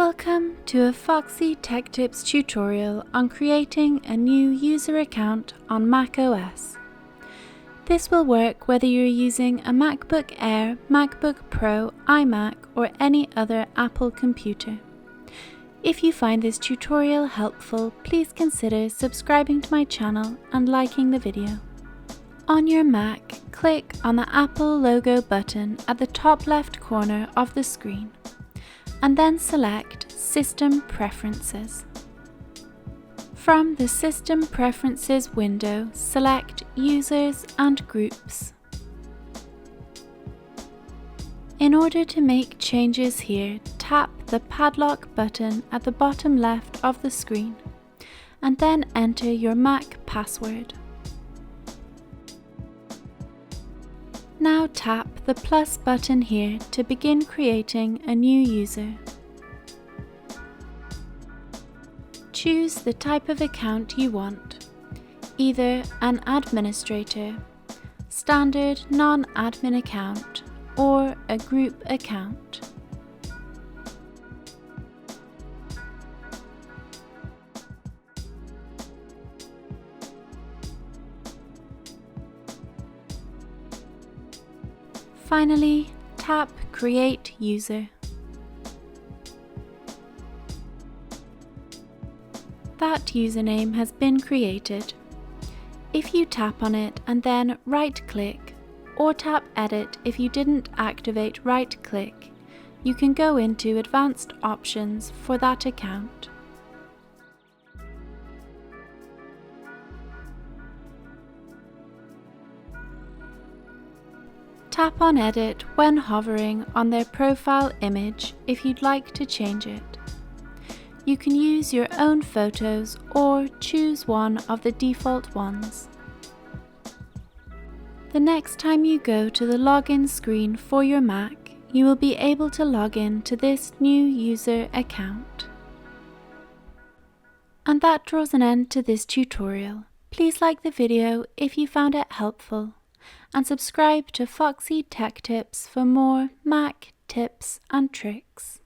Welcome to a Foxy Tech Tips tutorial on creating a new user account on macOS. This will work whether you're using a MacBook Air, MacBook Pro, Imac or any other Apple computer. If you find this tutorial helpful, please consider subscribing to my channel and liking the video. On your Mac, click on the Apple logo button at the top left corner of the screen, and then select System Preferences. From the System Preferences window, select Users and Groups. In order to make changes here, tap the padlock button at the bottom left of the screen, and then enter your Mac password. Now tap the plus button here to begin creating a new user. Choose the type of account you want, either an administrator, standard non-admin account, or a group account. Finally, tap Create User. That username has been created. If you tap on it and then right-click, or tap Edit if you didn't activate right-click, you can go into Advanced Options for that account. Tap on Edit when hovering on their profile image if you'd like to change it. You can use your own photos or choose one of the default ones. The next time you go to the login screen for your Mac, you will be able to log in to this new user account. And that draws an end to this tutorial. Please like the video if you found it helpful, and subscribe to Foxy Tech Tips for more Mac tips and tricks.